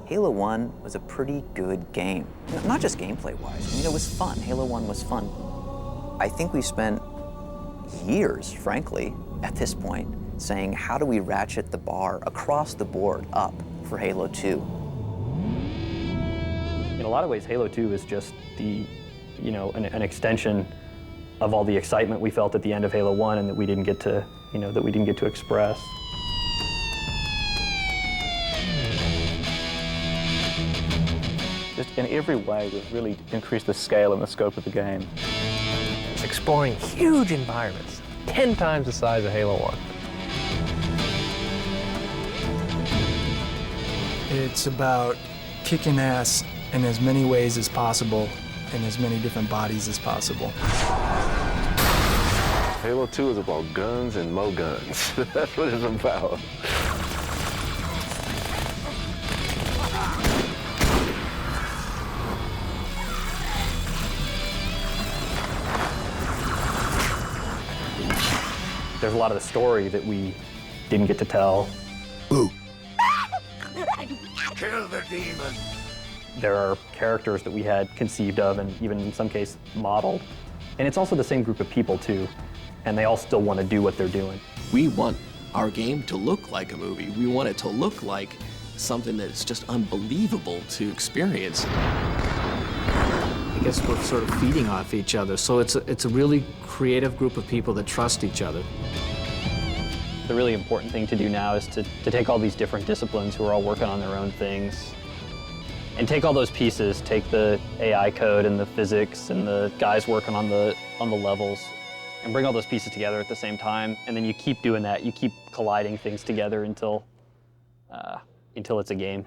Halo 1 was a pretty good game. Not just gameplay-wise. I mean, it was fun. Halo 1 was fun. I think we spent years, frankly, at this point, saying, how do we ratchet the bar across the board up for Halo 2? In a lot of ways, Halo 2 is just an extension of all the excitement we felt at the end of Halo 1 and that we didn't get to, express. Just in every way, we've really increased the scale and the scope of the game. It's exploring huge environments, 10 times the size of Halo 1. It's about kicking ass in as many ways as possible, in as many different bodies as possible. Halo 2 is about guns and more guns. That's what it's about. There's a lot of the story that we didn't get to tell. Boo. Kill the demon. There are characters that we had conceived of and even in some case modeled. And it's also the same group of people too, and they all still want to do what they're doing. We want our game to look like a movie. We want it to look like something that's just unbelievable to experience. I guess we're sort of feeding off each other, so it's a really creative group of people that trust each other. The really important thing to do now is to take all these different disciplines who are all working on their own things and take all those pieces, take the AI code and the physics and the guys working on the levels and bring all those pieces together at the same time, and then you keep doing that. You keep colliding things together until it's a game.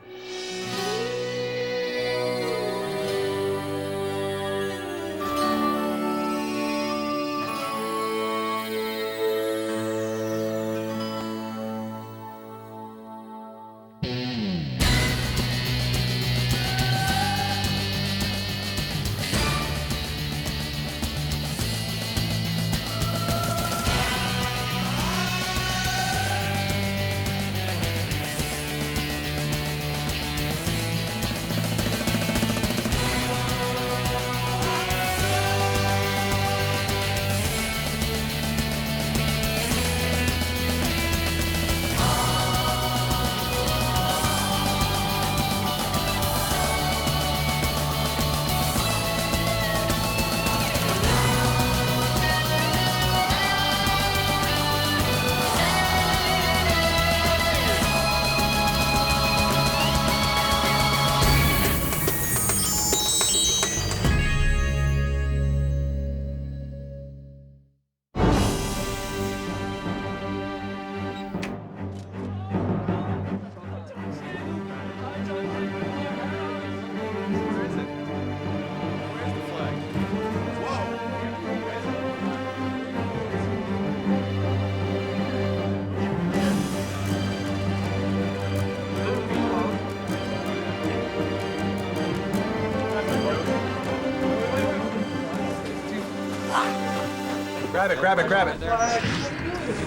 Grab it, grab it.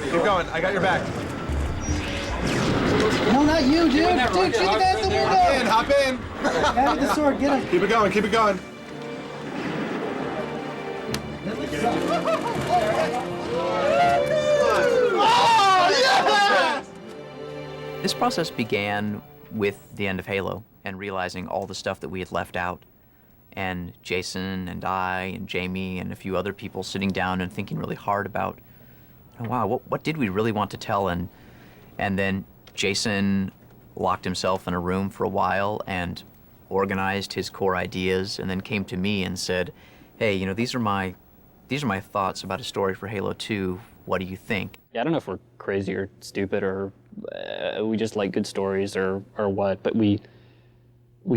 Keep going, I got your back. No, not you, dude. Dude, shoot the guy at the window. Hop in. Guy with the sword, get him. Keep it going, keep it going. Oh, yes! This process began with the end of Halo and realizing all the stuff that we had left out. And Jason and I and Jamie and a few other people sitting down and thinking really hard about, oh, wow, what did we really want to tell? And then Jason locked himself in a room for a while and organized his core ideas and then came to me and said, hey, these are my thoughts about a story for Halo 2. What do you think? Yeah, I don't know if we're crazy or stupid or we just like good stories or what, but we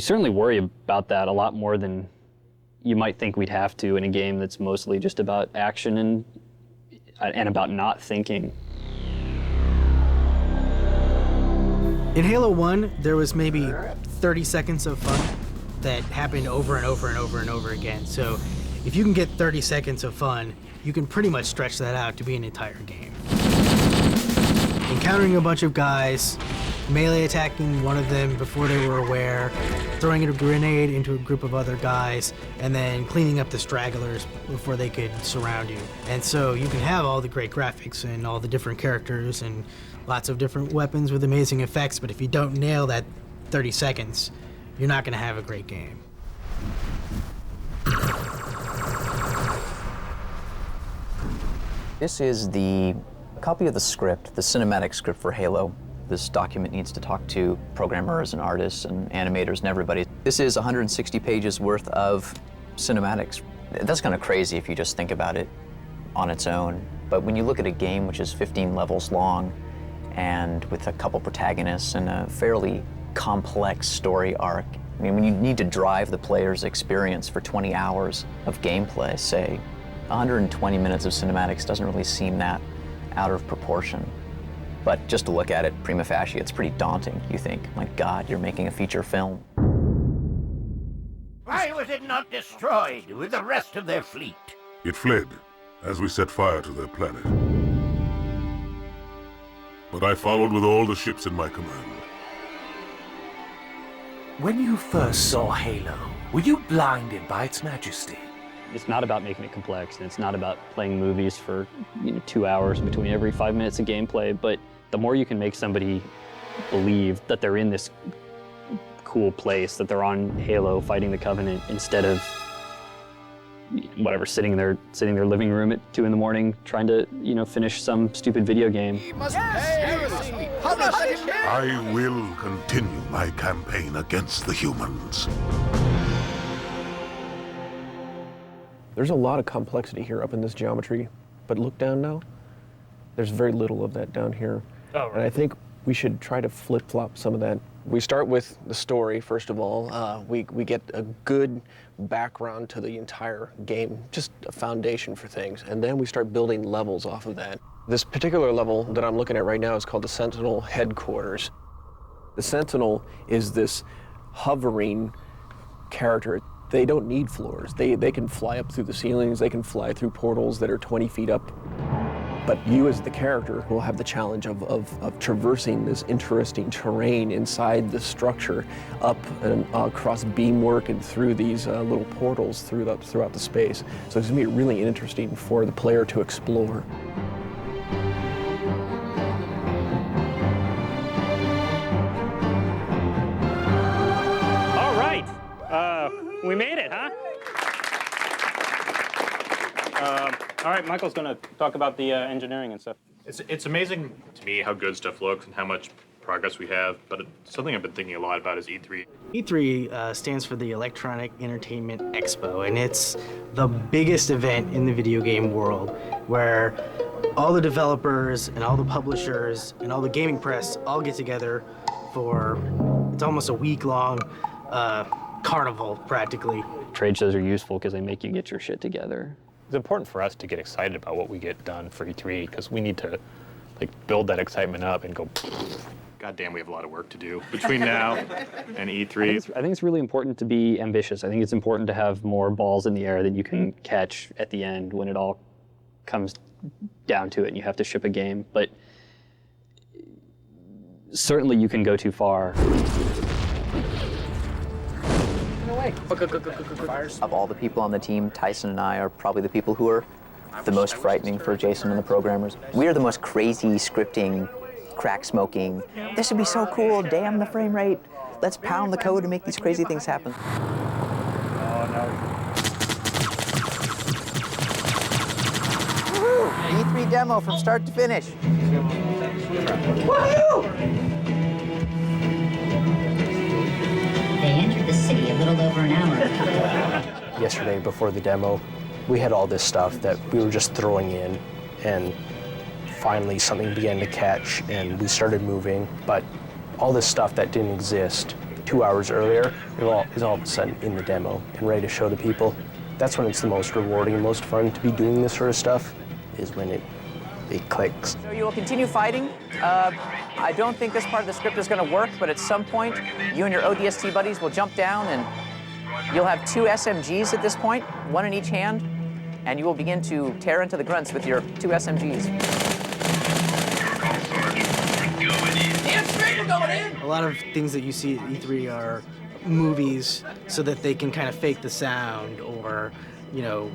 certainly worry about that a lot more than you might think we'd have to in a game that's mostly just about action and about not thinking. In Halo 1, there was maybe 30 seconds of fun that happened over and over and over and over again. So if you can get 30 seconds of fun, you can pretty much stretch that out to be an entire game. Encountering a bunch of guys, melee attacking one of them before they were aware, throwing a grenade into a group of other guys, and then cleaning up the stragglers before they could surround you. And so you can have all the great graphics and all the different characters and lots of different weapons with amazing effects, but if you don't nail that 30 seconds, you're not going to have a great game. This is the copy of the script, the cinematic script for Halo. This document needs to talk to programmers and artists and animators and everybody. This is 160 pages worth of cinematics. That's kind of crazy if you just think about it on its own. But when you look at a game which is 15 levels long and with a couple protagonists and a fairly complex story arc, I mean, when you need to drive the player's experience for 20 hours of gameplay, say, 120 minutes of cinematics doesn't really seem that out of proportion. But just to look at it prima facie, it's pretty daunting, you think. My God, you're making a feature film. Why was it not destroyed with the rest of their fleet? It fled as we set fire to their planet. But I followed with all the ships in my command. When you first saw Halo, were you blinded by its majesty? It's not about making it complex, and it's not about playing movies for 2 hours between every 5 minutes of gameplay, but the more you can make somebody believe that they're in this cool place, that they're on Halo fighting the Covenant instead of whatever, sitting in their living room at 2 in the morning trying to, finish some stupid video game. I will continue my campaign against the humans. There's a lot of complexity here up in this geometry, but look down now. There's very little of that down here. Oh, right. And I think we should try to flip-flop some of that. We start with the story, first of all. We get a good background to the entire game, just a foundation for things, and then we start building levels off of that. This particular level that I'm looking at right now is called the Sentinel Headquarters. The Sentinel is this hovering character. They don't need floors. They can fly up through the ceilings, they can fly through portals that are 20 feet up. But you as the character will have the challenge of traversing this interesting terrain inside the structure, up and across beamwork and through these little portals throughout the space. So it's gonna be really interesting for the player to explore. All right, we made it, huh? All right, Michael's going to talk about the engineering and stuff. It's amazing to me how good stuff looks and how much progress we have, but something I've been thinking a lot about is E3. E3 stands for the Electronic Entertainment Expo, and it's the biggest event in the video game world where all the developers and all the publishers and all the gaming press all get together for, it's almost a week-long carnival, practically. Trade shows are useful because they make you get your shit together. It's important for us to get excited about what we get done for E3 because we need to build that excitement up and go. God damn, we have a lot of work to do between now and E3. I think it's really important to be ambitious. I think it's important to have more balls in the air that you can catch at the end when it all comes down to it and you have to ship a game. But certainly you can go too far. Of all the people on the team, Tyson and I are probably the people who are the most frightening for Jason and the programmers. We are the most crazy, scripting, crack smoking. This would be so cool, damn the frame rate. Let's pound the code and make these crazy things happen. Oh, no. Woo! E3 demo from start to finish. Woohoo! They entered the city a little over an hour ago. Yesterday, before the demo, we had all this stuff that we were just throwing in, and finally something began to catch, and we started moving. But all this stuff that didn't exist 2 hours earlier is all of a sudden in the demo and ready to show to people. That's when it's the most rewarding and most fun to be doing this sort of stuff, is when it clicks. So you will continue fighting. I don't think this part of the script is going to work, but at some point, you and your ODST buddies will jump down and you'll have 2 SMGs at this point, 1 in each hand, and you will begin to tear into the grunts with your 2 SMGs. A lot of things that you see at E3 are movies so that they can kind of fake the sound or, you know,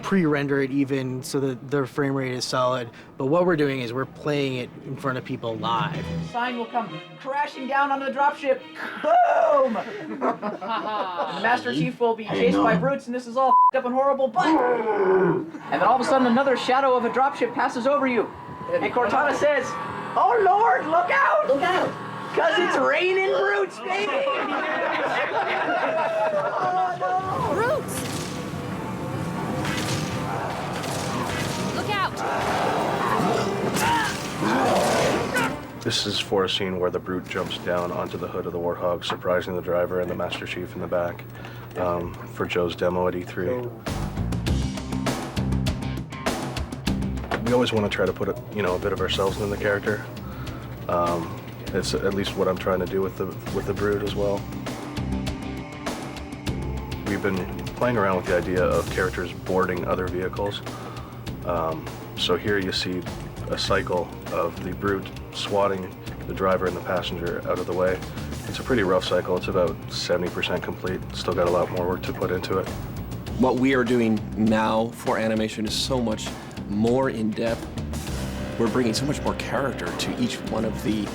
pre-render it even so that their frame rate is solid. But what we're doing is we're playing it in front of people live. Sign will come crashing down onto the dropship. Boom! And the Master Chief will be chased by brutes, and this is all up and horrible, but... And then all of a sudden, another shadow of a dropship passes over you. And Cortana says, "Oh Lord, look out! Look out! Because it's raining brutes, baby!" Oh no! Brutes! Look out! This is for a scene where the brute jumps down onto the hood of the Warthog, surprising the driver and the Master Chief in the back for Joe's demo at E3. We always want to try to put a bit of ourselves in the character. It's at least what I'm trying to do with the Brood as well. We've been playing around with the idea of characters boarding other vehicles. So here you see a cycle of the Brute swatting the driver and the passenger out of the way. It's a pretty rough cycle. It's about 70% complete. Still got a lot more work to put into it. What we are doing now for animation is so much more in-depth. We're bringing so much more character to each one of the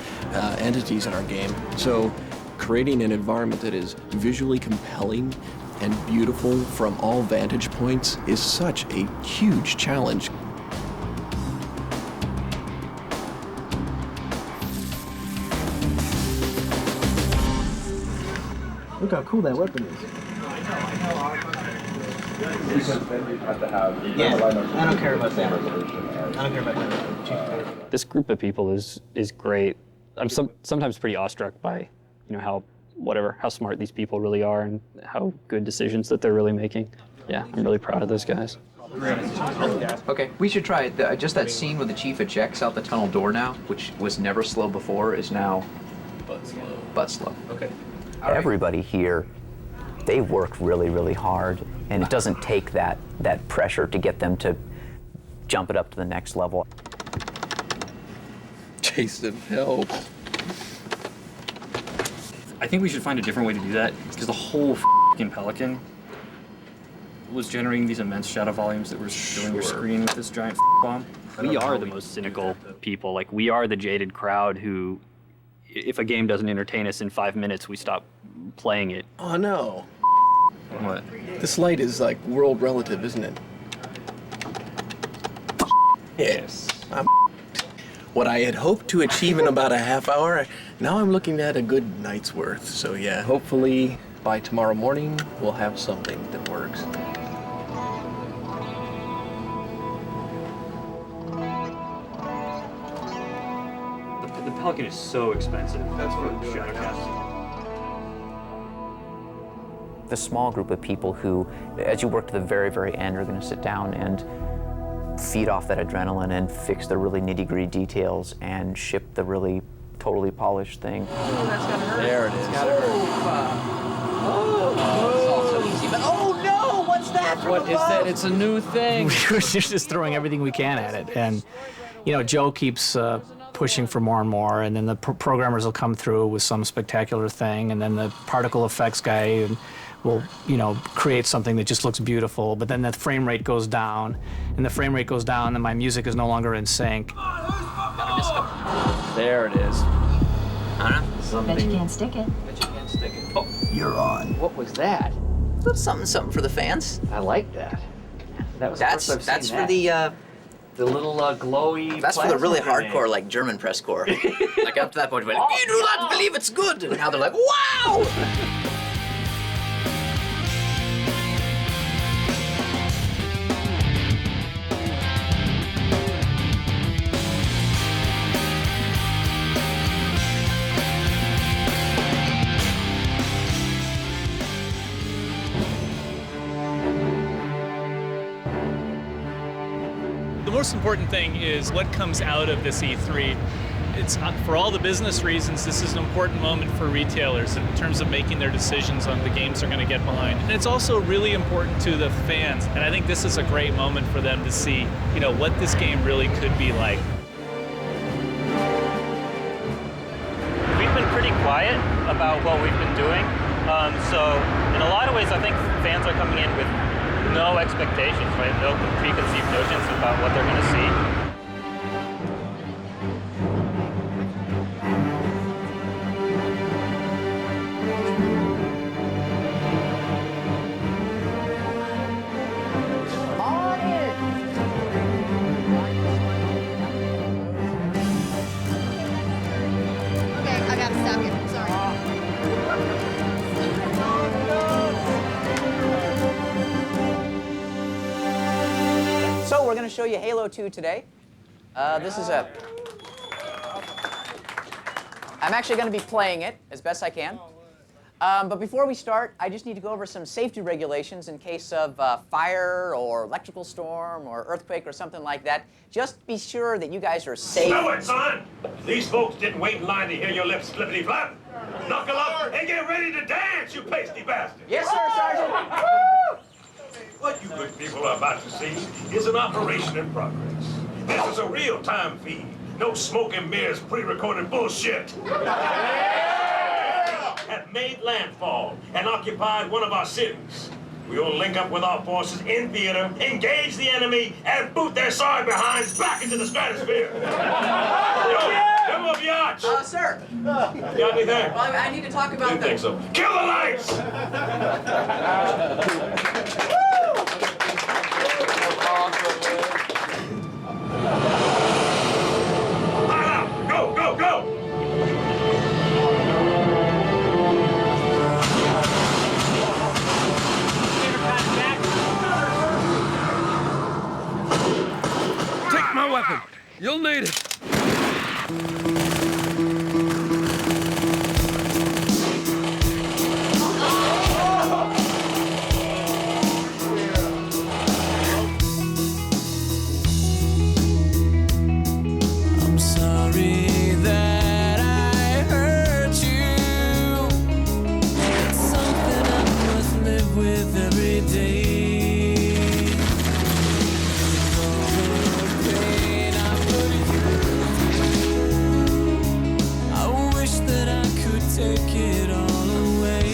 entities in our game. So creating an environment that is visually compelling and beautiful from all vantage points is such a huge challenge. Look how cool that weapon is. Yeah, I don't care about that. I don't care about that. This group of people is great. I'm sometimes pretty awestruck by, how smart these people really are and how good decisions that they're really making. Yeah, I'm really proud of those guys. Okay, we should try it. Just that scene where the chief ejects out the tunnel door now, which was never slow before, is now butt slow. Okay. Everybody here, they work really, really hard, and it doesn't take that pressure to get them to jump it up to the next level. Jason, help. I think we should find a different way to do that, because the whole f***ing Pelican was generating these immense shadow volumes that were filling your screen with this giant bomb. We are the most cynical people. Like, we are the jaded crowd who, if a game doesn't entertain us in 5 minutes, we stop playing it. Oh no. What? This light is like world relative, isn't it? Yes. What I had hoped to achieve in about a half hour, now I'm looking at a good night's worth. So yeah, hopefully by tomorrow morning, we'll have something that works. The Pelican is so expensive. That's what Shadowcast. The small group of people who, as you work to the very, very end, are going to sit down and feed off that adrenaline and fix the really nitty-gritty details and ship the really totally polished thing. Oh, that's gotta hurt. There it is. It's gotta hurt. It's all so easy, but oh no! What's that? What is that? It's a new thing. We're just throwing everything we can at it, and Joe keeps pushing for more and more, and then the programmers will come through with some spectacular thing, and then the particle effects guy will, create something that just looks beautiful, but then the frame rate goes down, and then my music is no longer in sync. There it is. Bet you can't stick it. Oh, You're on. what was that? That's something for the fans. I like that. That's for the little glowy. That's for the really plasma grenade. hardcore, like German press corps. Like up to that point, like, you do not believe it's good, and now they're like, wow. The most important thing is what comes out of this E3. It's for all the business reasons, this is an important moment for retailers in terms of making their decisions on the games they're going to get behind. And it's also really important to the fans. And I think this is a great moment for them to see, what this game really could be like. pretty quiet about what we've been doing. So in a lot of ways, I think fans are coming in with no expectations, right? No preconceived notions about what they're going to see. So we're going to show you Halo 2 today. This is a... I'm actually going to be playing it as best I can. But before we start, I just need to go over some safety regulations in case of fire or electrical storm or earthquake or something like that. Just be sure that you guys are safe. Know it, son! These folks didn't wait in line to hear your lips flippity-flap. Knuckle up and get ready to dance, you pasty bastard! Yes, sir, Sergeant! What you good people are about to see is an operation in progress. This is a real-time feed. No smoke and mirrors, pre-recorded bullshit. Have made landfall and occupied one of our cities. We will link up with our forces in theater, engage the enemy, and boot their sorry behinds back into the stratosphere. Come on, Biatch. Sir. You got anything? Well, I need to talk about I didn't think so. Kill the lights! Go, go, go! Take my weapon. You'll need it. I'm sorry that I hurt you. It's something I must live with every day. Take it all away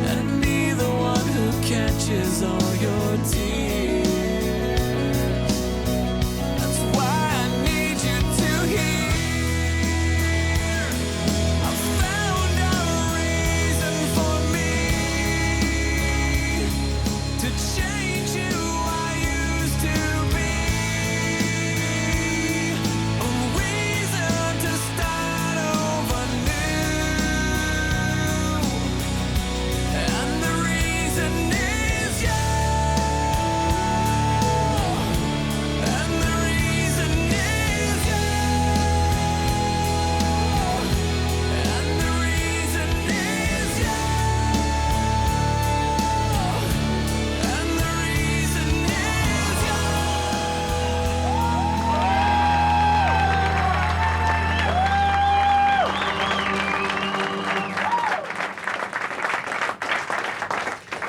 and be the one who catches all your tears. That's why I need you to hear. I found a reason for me to change who I used to be. A reason to start.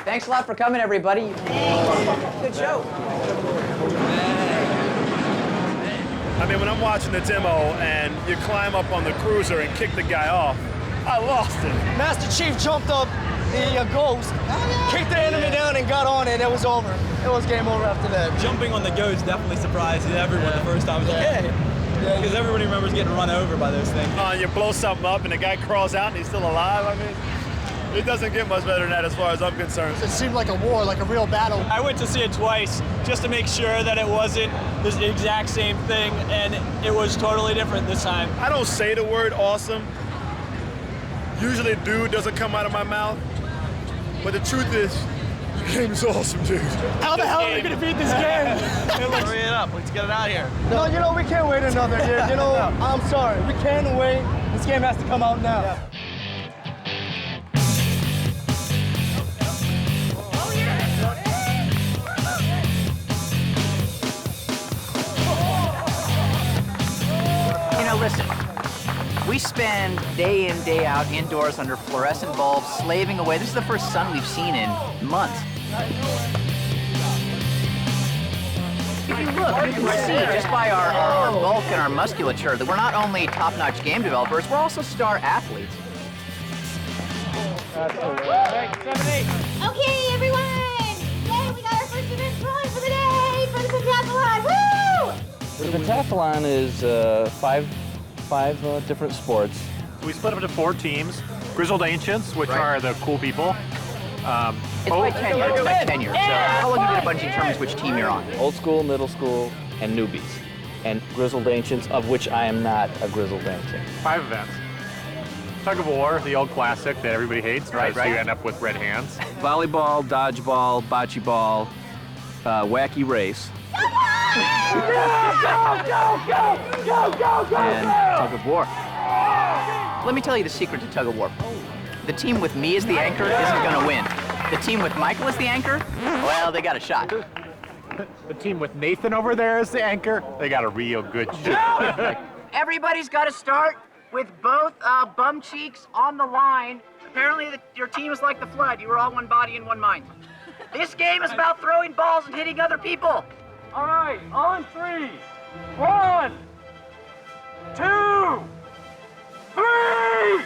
Thanks a lot for coming, everybody. Good show. I mean, when I'm watching the demo and you climb up on the cruiser and kick the guy off, I lost it. Master Chief jumped up the ghost, kicked the enemy down and got on it. It was over. It was game over after that. Jumping on the ghost definitely surprised everyone the first time. It was like, hey. Because everybody remembers getting run over by those things. You blow something up and the guy crawls out and he's still alive. I mean, it doesn't get much better than that as far as I'm concerned. It seemed like a war, like a real battle. I went to see it twice just to make sure that it wasn't the exact same thing, and it was totally different this time. I don't say the word awesome. Usually dude doesn't come out of my mouth. But the truth is, the game is awesome, dude. How the hell are we going to beat this game? Hurry it up. Let's get it out of here. No, you know, we can't wait another year. You know, I'm sorry. We can't wait. This game has to come out now. Yeah. Listen, we spend day in, day out indoors under fluorescent bulbs, slaving away. This is the first sun we've seen in months. If you look, look, you can see just by our bulk and our musculature that we're not only top-notch game developers, we're also star athletes. Okay, everyone! Yay, we got our first event going for the day for the pentathlon! Woo! The pentathlon is five different sports. We split up into 4 teams. Grizzled Ancients, which are the cool people. It's by tenure. It's by tenure. So how long have you been at Bungie determines which team you're on? Old school, middle school, and newbies. And Grizzled Ancients, of which I am not a Grizzled Ancient. 5 events. Tug of war, the old classic that everybody hates, right? So you end up with red hands. Volleyball, dodgeball, bocce ball, wacky race. And tug of war. Let me tell you the secret to tug of war. The team with me as the anchor isn't going to win. The team with Michael as the anchor, well, they got a shot. The team with Nathan over there as the anchor, they got a real good shot. Everybody's got to start with both bum cheeks on the line. Apparently your team is like the Flood. You were all one body and one mind. This game is about throwing balls and hitting other people. All right, on 3. 1, 2, 3!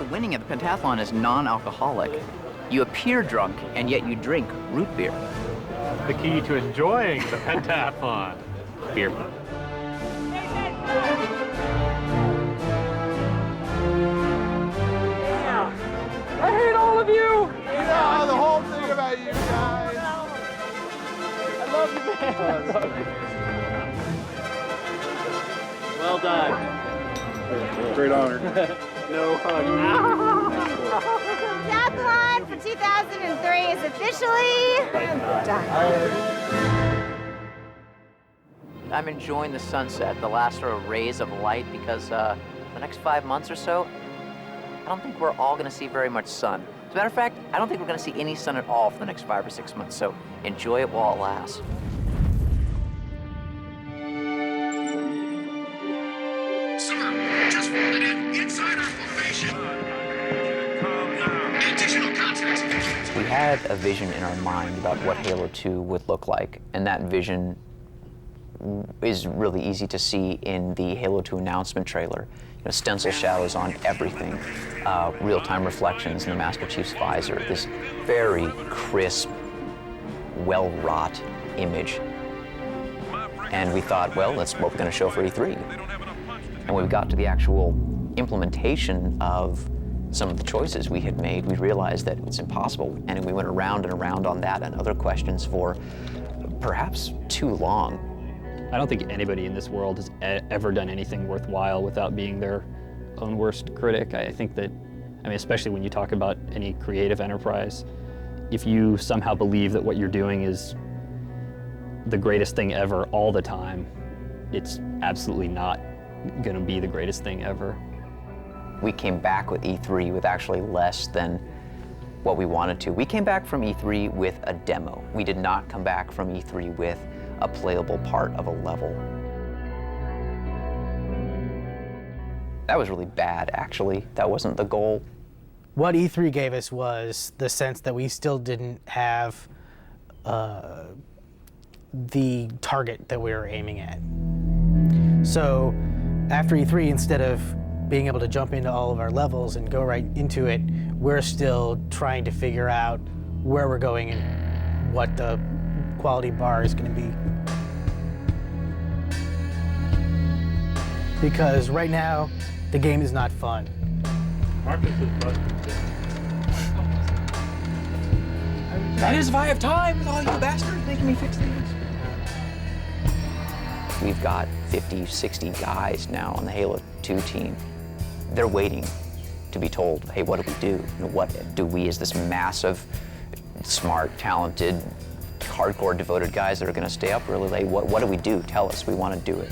Winning at the pentathlon is non-alcoholic. You appear drunk, and yet you drink root beer. The key to enjoying the pentathlon, beer. I hate all of you! Yeah, the whole thing about you guys. I love you, man. Well done. Great honor. No hug. Pentathlon for 2003 is officially done. I'm enjoying the sunset, the last sort of rays of light, because the next 5 months or so, I don't think we're all going to see very much sun. As a matter of fact, I don't think we're going to see any sun at all for the next 5 or 6 months, so enjoy it while it lasts. Just folded in inside our formation. Additional context. We had a vision in our mind about what Halo 2 would look like, and that vision is really easy to see in the Halo 2 announcement trailer. You know, stencil shadows on everything, real-time reflections in the Master Chief's visor, this very crisp, well-wrought image. And we thought, well, that's what we're going to show for E3. And when we got to the actual implementation of some of the choices we had made, we realized that it's impossible. And we went around and around on that and other questions for perhaps too long. I don't think anybody in this world has ever done anything worthwhile without being their own worst critic. I think that, I mean, especially when you talk about any creative enterprise, if you somehow believe that what you're doing is the greatest thing ever all the time, it's absolutely not going to be the greatest thing ever. We came back with E3 with actually less than what we wanted to. We came back from E3 with a demo. We did not come back from E3 with a playable part of a level. That was really bad, actually. That wasn't the goal. What E3 gave us was the sense that we still didn't have the target that we were aiming at. So after E3, instead of being able to jump into all of our levels and go right into it, we're still trying to figure out where we're going and what the quality bar is going to be. Because right now, the game is not fun. That is why I have time with all you bastards making me fix things. We've got 50, 60 guys now on the Halo 2 team. They're waiting to be told, hey, what do we do? What do we, as this massive, smart, talented, hardcore, devoted guys that are going to stay up really late, what do we do? Tell us, we want to do it.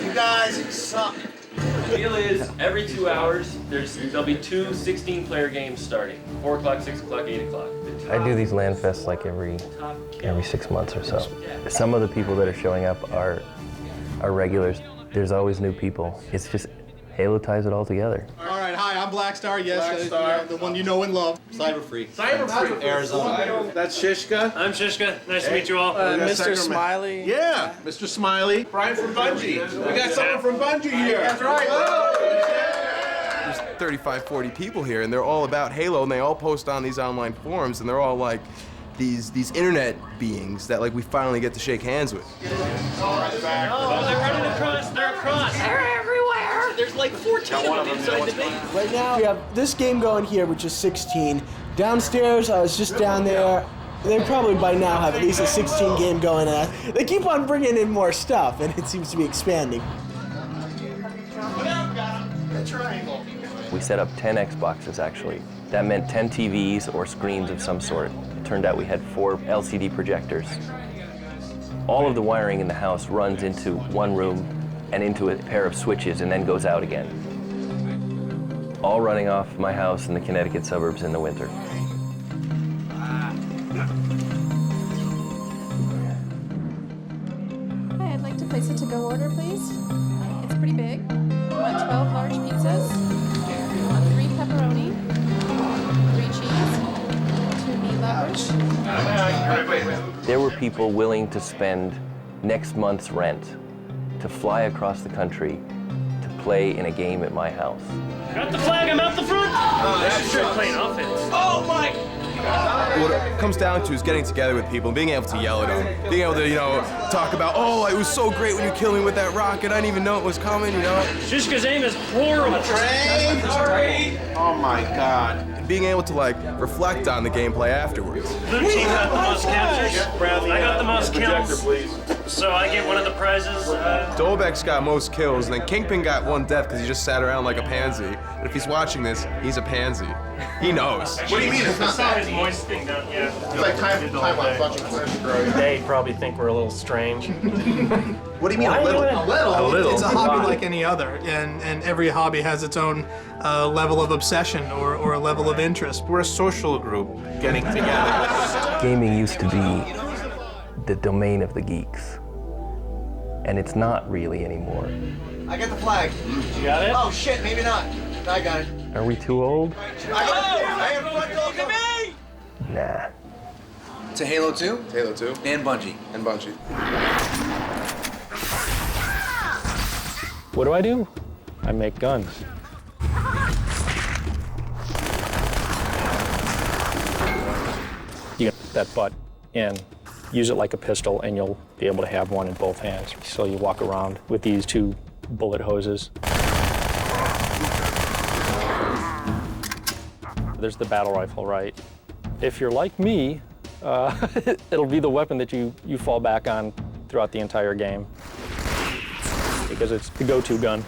You guys suck. The deal is, every 2 hours, there'll be two 16-player games starting. 4 o'clock, 6 o'clock, 8 o'clock. I do these LAN fests like every 6 months or so. Some of the people that are showing up are regulars. There's always new people. It's just, Halo ties it all together. All right, hi, I'm Blackstar. Yes, the one you know and love. Cyberfree. Cyberfree. Arizona. That's Shishka. I'm Shishka. Nice to meet you all. Mr. Smiley. Yeah, Mr. Smiley. Brian from Bungie. We got someone from Bungie here. That's right. There's 35, 40 people here, and they're all about Halo, and they all post on these online forums, and they're all like these internet beings that like we finally get to shake hands with. Oh, they're running across. They're across. They're everywhere. There's like 14 of them inside the base. Right now, we have this game going here, which is 16. Downstairs, I was just down there. They probably by now have at least a 16 game going on. They keep on bringing in more stuff, and it seems to be expanding. We set up 10 Xboxes, actually. That meant 10 TVs or screens of some sort. It turned out we had 4 LCD projectors. All of the wiring in the house runs into one room and into a pair of switches and then goes out again. All running off my house in the Connecticut suburbs in the winter. Hi, I'd like to place a to-go order, please. It's pretty big. I want 12 large pizzas, 3 pepperoni, 3 cheese, 2 meat lovers. There were people willing to spend next month's rent to fly across the country to play in a game at my house. Got the flag, I'm out the front! This is playing offense. Oh my! What it comes down to is getting together with people and being able to yell at them. Being able to, you know, talk about, oh, it was so great when you killed me with that rocket. I didn't even know it was coming, you know? Shishka's aim is horrible. Sorry. Oh my God. And being able to, like, reflect on the gameplay afterwards. Blue team got the most captures. I got the most kills. So I get one of the prizes. Dolbeck's got most kills, and then Kingpin got 1 death because he just sat around like a pansy. And if he's watching this, he's a pansy. He knows. What do you mean? I saw his voice thing down, yeah. It's like time watching Flash grow. They probably think we're a little strange. What do you mean, a little? A little. It's a hobby like any other, and every hobby has its own level of obsession or a level of interest. We're a social group getting together. Gaming used to be the domain of the geeks, and it's not really anymore. I got the flag. You got it? Oh shit, maybe not. I got it. Are we too old? I have front door. Look at me! Nah. To Halo 2? Halo 2. And Bungie. And Bungie. What do? I make guns. You get that butt in, use it like a pistol, and you'll be able to have one in both hands. So you walk around with these 2 bullet hoses. There's the battle rifle, right? If you're like me, it'll be the weapon that you fall back on throughout the entire game because it's the go-to gun.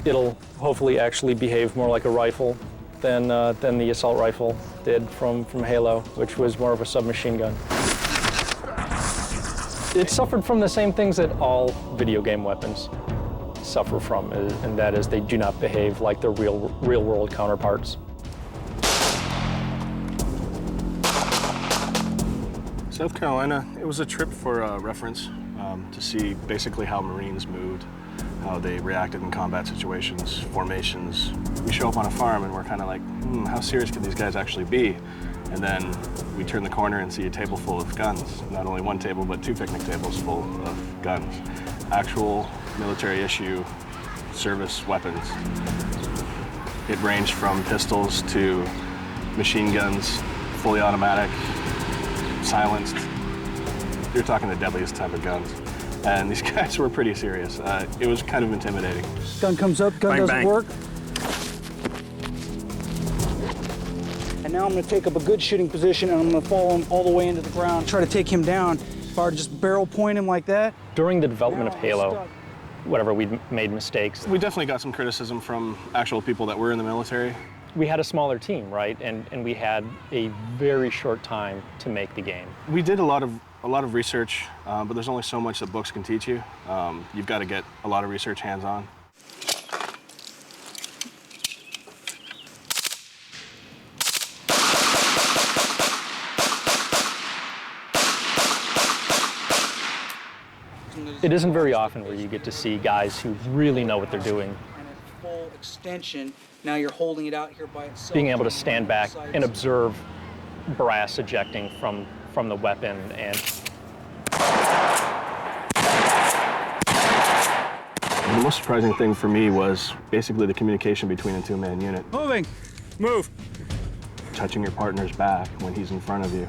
It'll hopefully actually behave more like a rifle than the assault rifle did from Halo, which was more of a submachine gun. It suffered from the same things that all video game weapons suffer from, and that is they do not behave like their real-world counterparts. South Carolina, it was a trip for reference to see basically how Marines moved, how they reacted in combat situations, formations. We show up on a farm and we're kind of like, how serious could these guys actually be? And then we turn the corner and see a table full of guns. Not only 1 table, but 2 picnic tables full of guns. Actual military issue service weapons. It ranged from pistols to machine guns, fully automatic, silenced. You're talking the deadliest type of guns. And these guys were pretty serious. It was kind of intimidating. Gun comes up, gun Bang, doesn't bang. work. And now I'm going to take up a good shooting position and I'm going to follow him all the way into the ground, try to take him down. If I were to just barrel point him like that. During the development of Halo, whatever, we made mistakes. We definitely got some criticism from actual people that were in the military. We had a smaller team, right? And we had a very short time to make the game. We did a lot of research, but there's only so much that books can teach you. You've got to get a lot of research hands-on. It isn't very often where you get to see guys who really know what they're doing. And at full extension, now you're holding it out here by itself. Being able to stand back and observe brass ejecting from the weapon and The most surprising thing for me was basically the communication between a two-man unit. Moving. Move. Touching your partner's back when he's in front of you.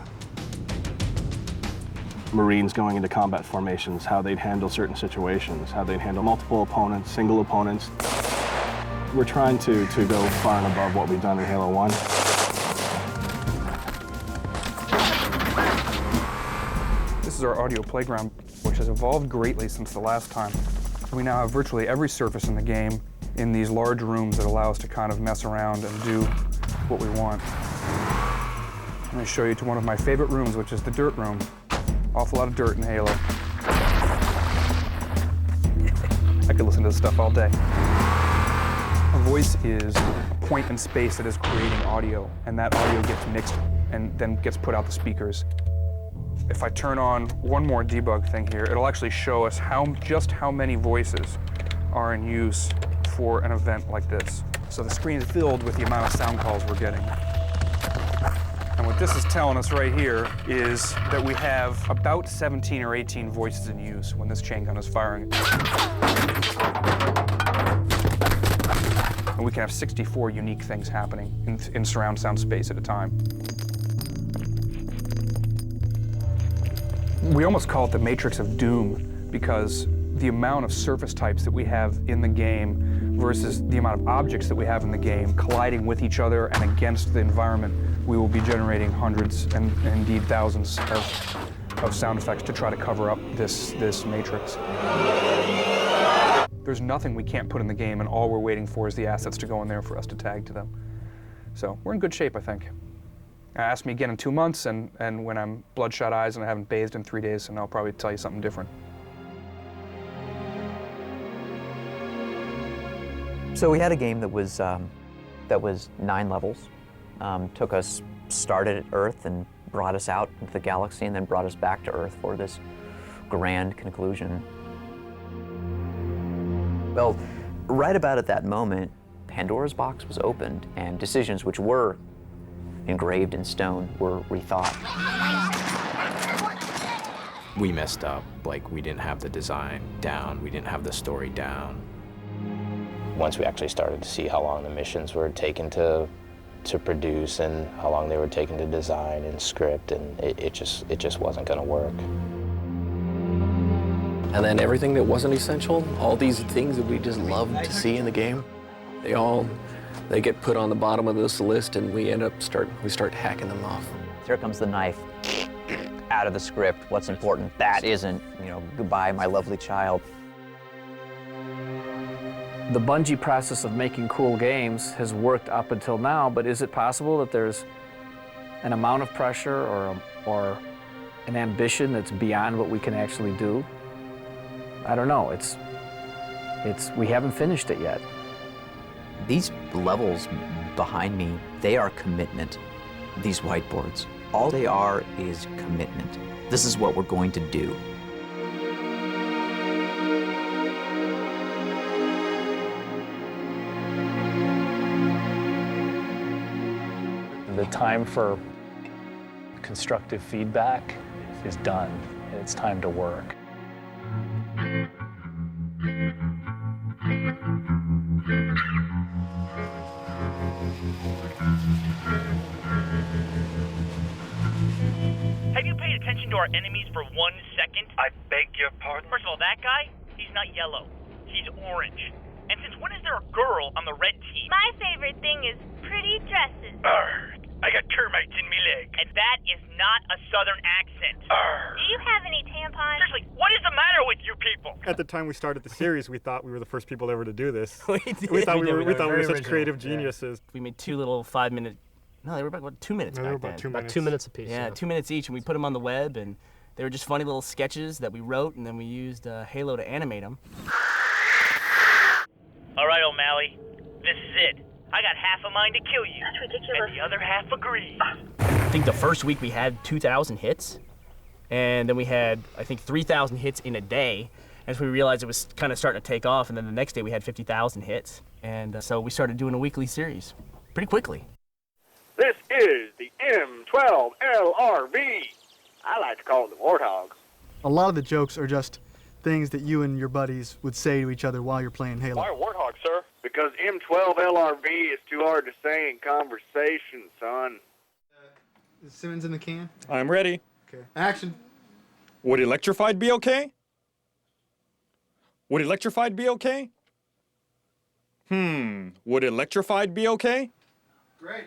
Marines going into combat formations, how they'd handle certain situations, how they'd handle multiple opponents, single opponents. We're trying to go far and above what we've done in Halo 1. This is our audio playground, which has evolved greatly since the last time. We now have virtually every surface in the game in these large rooms that allow us to kind of mess around and do what we want. I'm going to show you to one of my favorite rooms, which is the dirt room. Awful lot of dirt in Halo. I could listen to this stuff all day. A voice is a point in space that is creating audio, and that audio gets mixed and then gets put out the speakers. If I turn on one more debug thing here, it'll actually show us just how many voices are in use for an event like this. So the screen is filled with the amount of sound calls we're getting. And what this is telling us right here is that we have about 17 or 18 voices in use when this chain gun is firing. And we can have 64 unique things happening in surround sound space at a time. We almost call it the Matrix of Doom because the amount of surface types that we have in the game versus the amount of objects that we have in the game colliding with each other and against the environment, we will be generating hundreds and indeed thousands of sound effects to try to cover up this matrix. There's nothing we can't put in the game, and all we're waiting for is the assets to go in there for us to tag to them. So we're in good shape, I think. Ask me again in 2 months, and when I'm bloodshot eyes and I haven't bathed in 3 days, and I'll probably tell you something different. So we had a game that was 9 levels. Took us, started at Earth and brought us out into the galaxy and then brought us back to Earth for this grand conclusion. Well, right about at that moment, Pandora's box was opened and decisions which were engraved in stone were rethought. We messed up. Like, we didn't have the design down, we didn't have the story down. Once we actually started to see how long the missions were taken to produce and how long they were taken to design and script, and it just wasn't going to work. And then everything that wasn't essential, all these things that we just loved to see in the game, they get put on the bottom of this list, and we start hacking them off. Here comes the knife. Out of the script. What's important? That isn't. Goodbye, my lovely child. The Bungie process of making cool games has worked up until now, but is it possible that there's an amount of pressure or an ambition that's beyond what we can actually do? I don't know. We haven't finished it yet. These levels behind me, they are commitment. These whiteboards, all they are is commitment. This is what we're going to do. The time for constructive feedback is done, and it's time to work. Have you paid attention to our enemies for 1 second? second? I beg your pardon? First of all, that guy, he's not yellow. He's orange. And since when is there a girl on the red team? My favorite thing is pretty dresses. Arrgh. I got termites in me leg. And that is not a southern accent. Arrgh. Do you have any tampons? Seriously, what is the matter with you people? At the time we started the series, we thought we were the first people ever to do this. We did. We thought we were very such original. creative geniuses. We made 2 little 5-minute. No, they were about 2 minutes No, back they were about then. 2 minutes. 2 minutes apiece. Yeah, 2 minutes each, and we put them on the web, and they were just funny little sketches that we wrote, and then we used Halo to animate them. All right, O'Malley, this is it. I got half a mind to kill you. That's ridiculous. And the other half agrees. I think the first week we had 2,000 hits, and then we had, I think, 3,000 hits in a day. As we realized it was kind of starting to take off, and then the next day we had 50,000 hits. And so we started doing a weekly series pretty quickly. This is the M12 LRV. I like to call it the Warthog. A lot of the jokes are just things that you and your buddies would say to each other while you're playing Halo. Why Warthog, sir? Because M12 LRV is too hard to say in conversation, son. Is Simmons in the can? I'm ready. Okay. Action. Would electrified be okay? Would electrified be okay? Would electrified be okay? Great.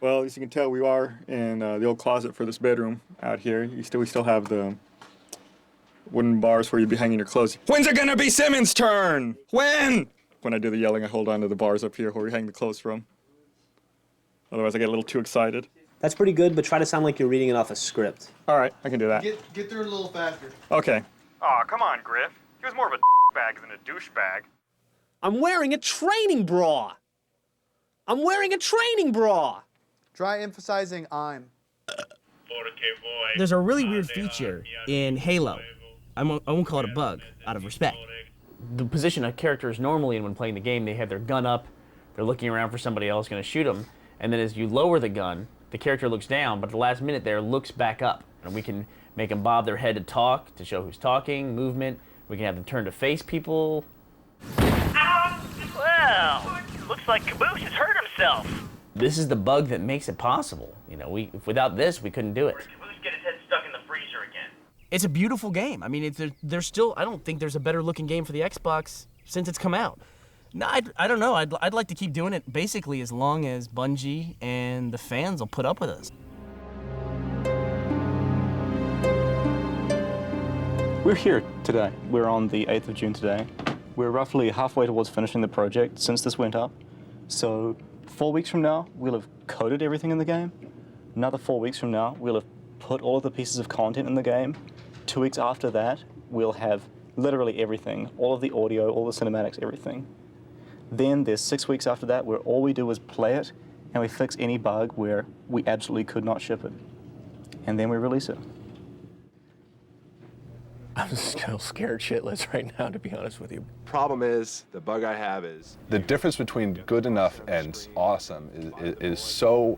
Well, as you can tell, we are in the old closet for this bedroom out here. We still have the wooden bars where you'd be hanging your clothes. When's it gonna be Simmons' turn? When? When I do the yelling, I hold on to the bars up here where we hang the clothes from. Otherwise, I get a little too excited. That's pretty good, but try to sound like you're reading it off a script. All right, I can do that. Get through it a little faster. Okay. Aw, come on, Griff. He was more of a bag than a douchebag. I'm wearing a training bra. I'm wearing a training bra. Try emphasizing I'm. There's a really weird feature in Halo. I won't call it a bug, out of respect. The position a character is normally in when playing the game, they have their gun up, they're looking around for somebody else going to shoot them, and then as you lower the gun, the character looks down, but at the last minute there looks back up. And we can make them bob their head to talk, to show who's talking, movement. We can have them turn to face people. Well, looks like Caboose has hurt himself. This is the bug that makes it possible. You know, without this, we couldn't do it. Caboose get his head stuck in the freezer again. It's a beautiful game. I mean, there's still, I don't think there's a better looking game for the Xbox since it's come out. No, I don't know. I'd like to keep doing it basically as long as Bungie and the fans will put up with us. We're here today. We're on the 8th of June today. We're roughly halfway towards finishing the project since this went up. So 4 weeks from now, we'll have coded everything in the game. Another 4 weeks from now, we'll have put all of the pieces of content in the game. 2 weeks after that, we'll have literally everything, all of the audio, all the cinematics, everything. Then there's 6 weeks after that where all we do is play it and we fix any bug where we absolutely could not ship it. And then we release it. I'm still scared shitless right now, to be honest with you. Problem is, the bug I have is... The difference between good enough and awesome is so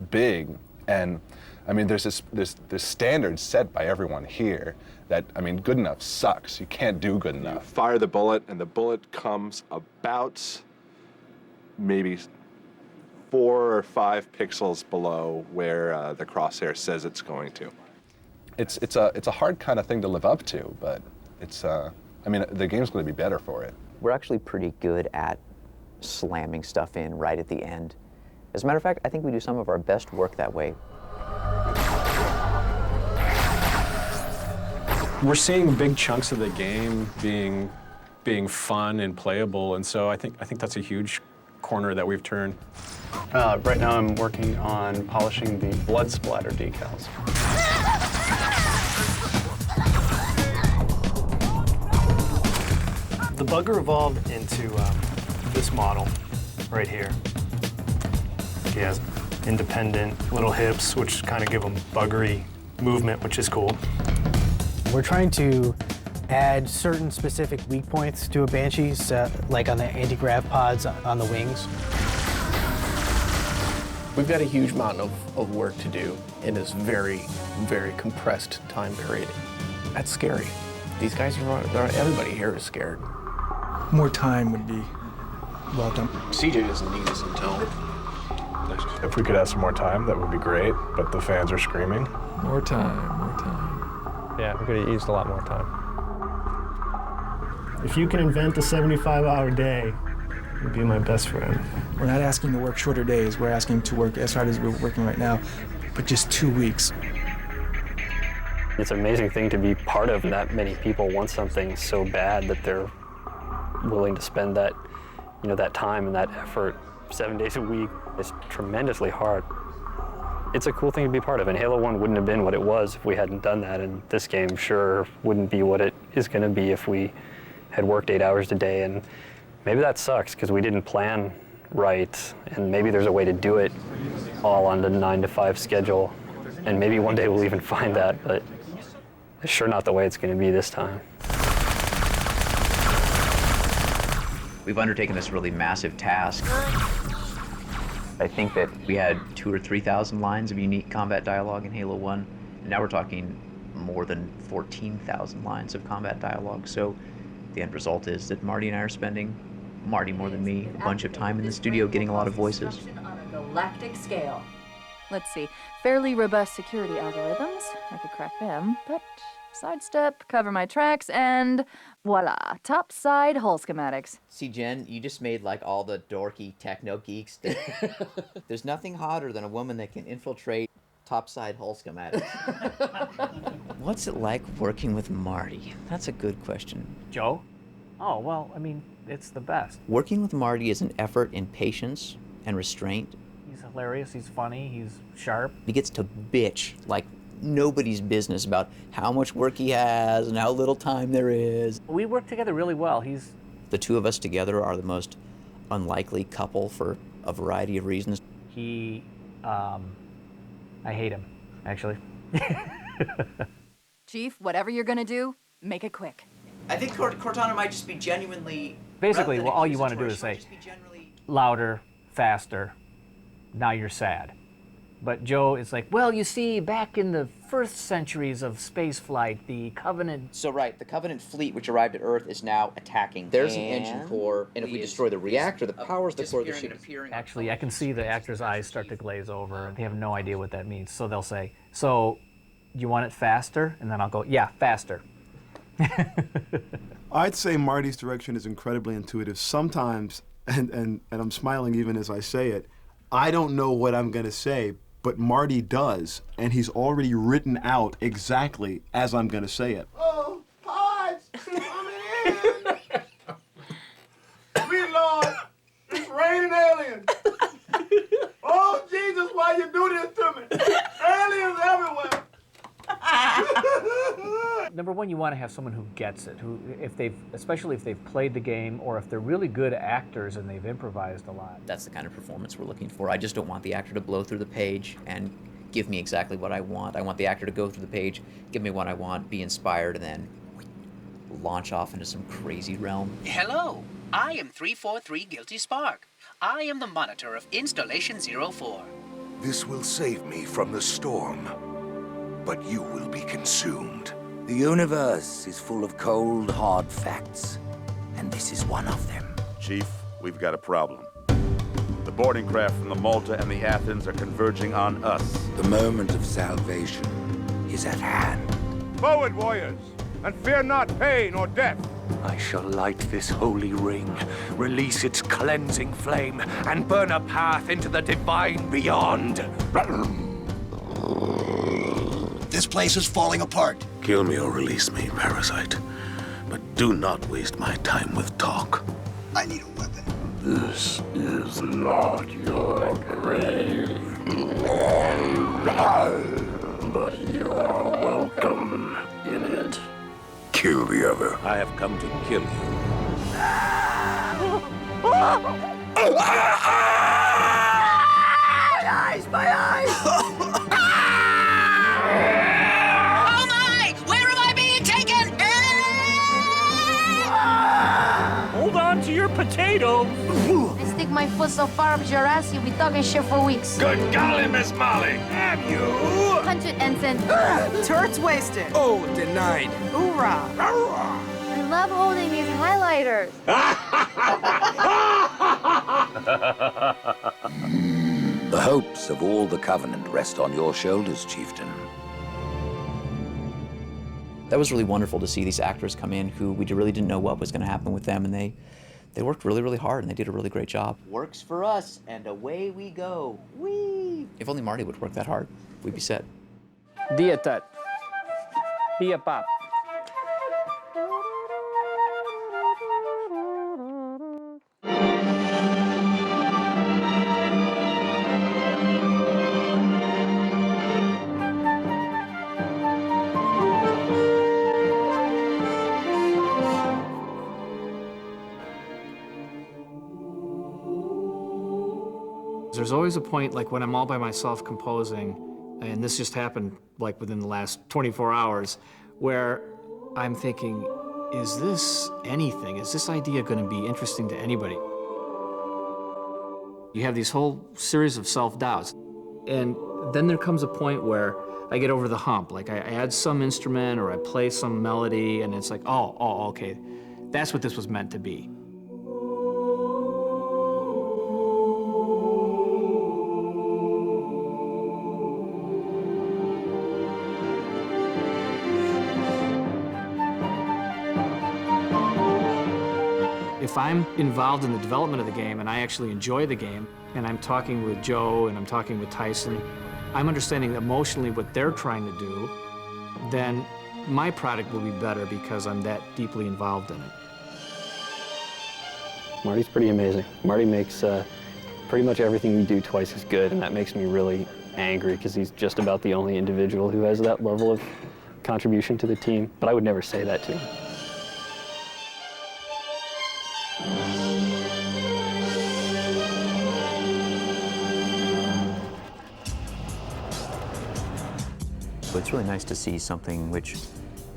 big. And I mean, there's this standard set by everyone here that, I mean, good enough sucks. You can't do good enough. You fire the bullet, and the bullet comes about maybe 4 or 5 pixels below where the crosshair says it's going to. It's a hard kind of thing to live up to, but it's I mean, the game's going to be better for it. We're actually pretty good at slamming stuff in right at the end. As a matter of fact, I think we do some of our best work that way. We're seeing big chunks of the game being fun and playable, and so I think that's a huge corner that we've turned. Right now I'm working on polishing the blood splatter decals. The bugger evolved into this model right here. He has independent little hips, which kind of give him buggery movement, which is cool. We're trying to add certain specific weak points to a Banshee's, like on the anti-grav pods on the wings. We've got a huge amount of work to do in this very, very compressed time period. That's scary. These guys everybody here is scared. More time would be welcome. CJ doesn't need this until... If we could have some more time, that would be great, but the fans are screaming. More time, more time. Yeah, we could have used a lot more time. If you can invent a 75-hour day, you'd be my best friend. We're not asking to work shorter days. We're asking to work as hard as we're working right now, but just 2 weeks. It's an amazing thing to be part of. That many people want something so bad that they're willing to spend that, that time and that effort 7 days a week. It's tremendously hard. It's a cool thing to be part of, and Halo 1 wouldn't have been what it was if we hadn't done that, and this game sure wouldn't be what it is going to be if we had worked 8 hours a day, and maybe that sucks because we didn't plan right, and maybe there's a way to do it all on the 9-to-5 schedule, and maybe one day we'll even find that, but it's sure not the way it's going to be this time. We've undertaken this really massive task. I think that we had 2,000 or 3,000 lines of unique combat dialogue in Halo 1. And now we're talking more than 14,000 lines of combat dialogue. So the end result is that Marty and I are spending, Marty more than me, a bunch of time in the studio getting a lot of voices. On a galactic scale. Let's see, fairly robust security algorithms. I could crack them, but sidestep, cover my tracks, and voila, top-side hull schematics. See, Jen, you just made like all the dorky techno geeks. There's nothing hotter than a woman that can infiltrate topside hull schematics. What's it like working with Marty? That's a good question. Joe? Oh, well, I mean, it's the best. Working with Marty is an effort in patience and restraint. He's hilarious, he's funny, he's sharp. He gets to bitch like nobody's business about how much work he has and how little time there is. We work together really well. The two of us together are the most unlikely couple for a variety of reasons. I hate him, actually. Chief, whatever you're gonna do, make it quick. I think Cortana might just be genuinely... Basically, well, all you want to do is say, louder, faster, now you're sad. But Joe is like, well, you see, back in the first centuries of spaceflight, the Covenant... So right, the Covenant fleet which arrived at Earth is now attacking. There's an engine core, and if we destroy the reactor, the powers the core of the ship. Actually, I can see the actors' eyes start to glaze over, and they have no idea what that means. So they'll say, so, you want it faster? And then I'll go, yeah, faster. I'd say Marty's direction is incredibly intuitive. Sometimes, and I'm smiling even as I say it, I don't know what I'm going to say, but Marty does, and he's already written out exactly as I'm going to say it. Oh, Pods, coming in. Sweet Lord, it's raining aliens. Oh, Jesus, why you do this to me? Aliens everywhere. Number one, you want to have someone who gets it, especially if they've played the game, or if they're really good actors and they've improvised a lot. That's the kind of performance we're looking for. I just don't want the actor to blow through the page and give me exactly what I want. I want the actor to go through the page, give me what I want, be inspired, and then launch off into some crazy realm. Hello, I am 343 Guilty Spark. I am the monitor of Installation 04. This will save me from the storm, but you will be consumed. The universe is full of cold, hard facts, and this is one of them. Chief, we've got a problem. The boarding craft from the Malta and the Athens are converging on us. The moment of salvation is at hand. Forward, warriors, and fear not pain or death. I shall light this holy ring, release its cleansing flame, and burn a path into the divine beyond. This place is falling apart. Kill me or release me, Parasite. But do not waste my time with talk. I need a weapon. This is not your grave. But you are welcome in it. Kill the other. I have come to kill you. My eyes! Oh my! Where am I being taken? Hold on to your potatoes! I stick my foot so far up your ass, you'll be talking shit for weeks. Good golly, Miss Molly! Have you? Punch it, Ensign. Turret's wasted. Oh, denied. Hoorah! I love holding these highlighters. The hopes of all the Covenant rest on your shoulders, Chieftain. That was really wonderful to see these actors come in who we really didn't know what was going to happen with them, and they worked really, really hard, and they did a really great job. Works for us, and away we go. Whee! If only Marty would work that hard, we'd be set. Dietat. Dia pap. There's always a point, like when I'm all by myself composing, and this just happened like within the last 24 hours, where I'm thinking, is this anything? Is this idea going to be interesting to anybody? You have these whole series of self-doubts. And then there comes a point where I get over the hump. Like I add some instrument or I play some melody, and it's like, oh, okay, that's what this was meant to be. If I'm involved in the development of the game and I actually enjoy the game, and I'm talking with Joe and I'm talking with Tyson, I'm understanding emotionally what they're trying to do, then my product will be better because I'm that deeply involved in it. Marty's pretty amazing. Marty makes pretty much everything we do twice as good, and that makes me really angry because he's just about the only individual who has that level of contribution to the team. But I would never say that to him. So it's really nice to see something which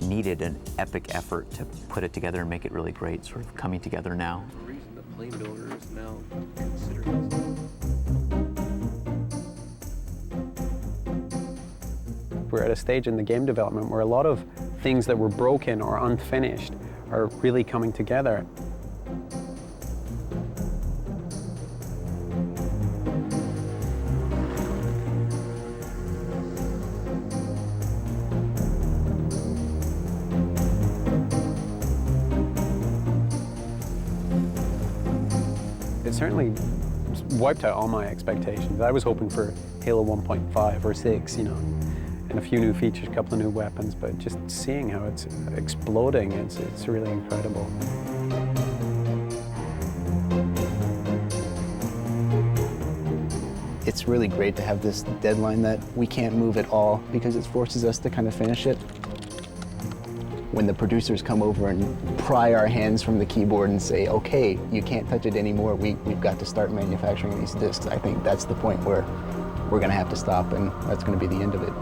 needed an epic effort to put it together and make it really great, sort of coming together now. The reason the plane builder is now considered. We're at a stage in the game development where a lot of things that were broken or unfinished are really coming together. It certainly wiped out all my expectations. I was hoping for Halo 1.5 or 6, you know, and a few new features, a couple of new weapons, but just seeing how it's exploding, it's really incredible. It's really great to have this deadline that we can't move at all because it forces us to kind of finish it. When the producers come over and pry our hands from the keyboard and say, okay, you can't touch it anymore, we've got to start manufacturing these discs, I think that's the point where we're gonna have to stop, and that's gonna be the end of it.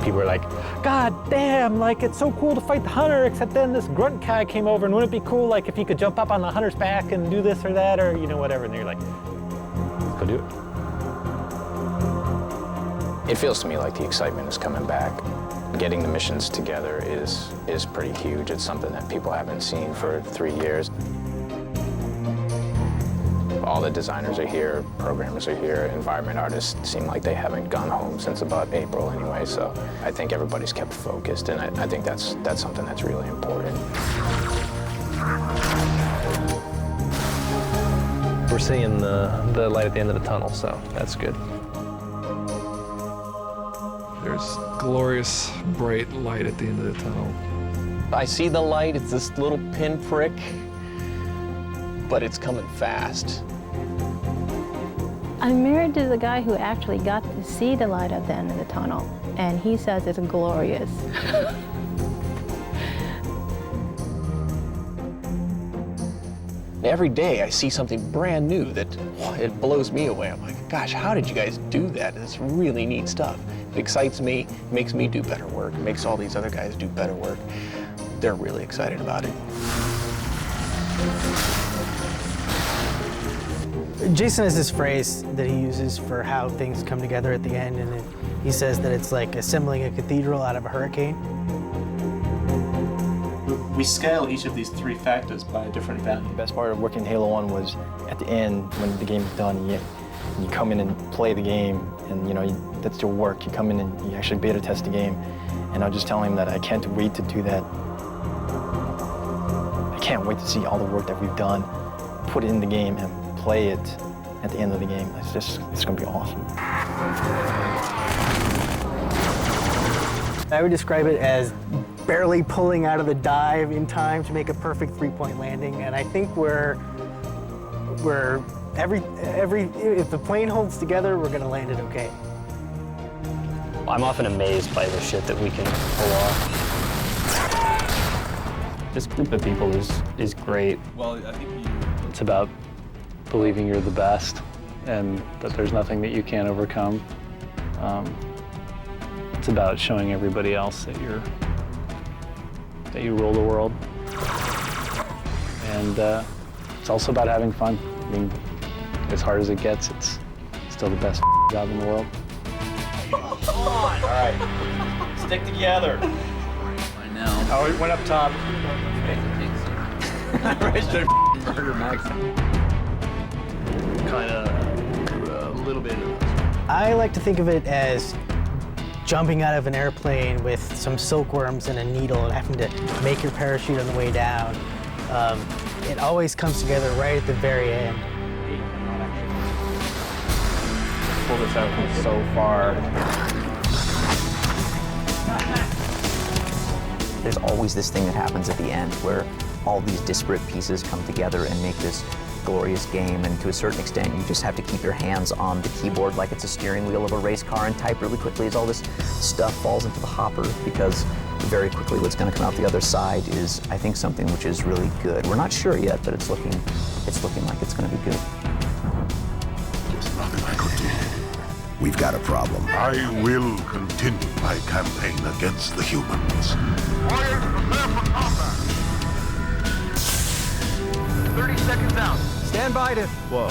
People are like, God damn, like it's so cool to fight the hunter, except then this grunt guy came over, and wouldn't it be cool like if you could jump up on the hunter's back and do this or that, or you know, whatever, and you're like, let's go do it. It feels to me like the excitement is coming back. Getting the missions together is pretty huge. It's something that people haven't seen for 3 years. All the designers are here, programmers are here, environment artists seem like they haven't gone home since about April anyway, so I think everybody's kept focused, and I think that's something that's really important. We're seeing the light at the end of the tunnel, so that's good. There's glorious, bright light at the end of the tunnel. I see the light, it's this little pinprick, but it's coming fast. I'm married to the guy who actually got to see the light at the end of the tunnel, and he says it's glorious. Every day I see something brand new that it blows me away. I'm like, gosh, how did you guys do that? It's really neat stuff. It excites me, makes me do better work, makes all these other guys do better work. They're really excited about it. Jason has this phrase that he uses for how things come together at the end, and he says that it's like assembling a cathedral out of a hurricane. We scale each of these 3 factors by a different value. The best part of working Halo 1 was at the end, when the game was done, You come in and play the game, and that's your work. You come in and you actually beta test the game. And I was just telling him that I can't wait to do that. I can't wait to see all the work that we've done, put it in the game and play it at the end of the game. It's gonna be awesome. I would describe it as barely pulling out of the dive in time to make a perfect three-point landing, and I think if the plane holds together, we're gonna land it okay. I'm often amazed by the shit that we can pull off. This group of people is great. Well, I think It's about believing you're the best and that there's nothing that you can't overcome. It's about showing everybody else that you rule the world. And it's also about having fun. I mean, as hard as it gets, it's still the best job in the world. All right, stick together. I know. Oh, it went up top. Murder Max. Kind of a little bit. I like to think of it as jumping out of an airplane with some silkworms and a needle and having to make your parachute on the way down. It always comes together right at the very end. Pull this out from so far. There's always this thing that happens at the end where all these disparate pieces come together and make this glorious game, and to a certain extent you just have to keep your hands on the keyboard like it's a steering wheel of a race car and type really quickly as all this stuff falls into the hopper, because very quickly what's going to come out the other side is, I think, something which is really good. We're not sure yet, but it's looking like it's going to be good. There's nothing I could do. We've got a problem. I will continue my campaign against the humans. Warriors, prepare for combat. 30 seconds out. Stand by to... Whoa.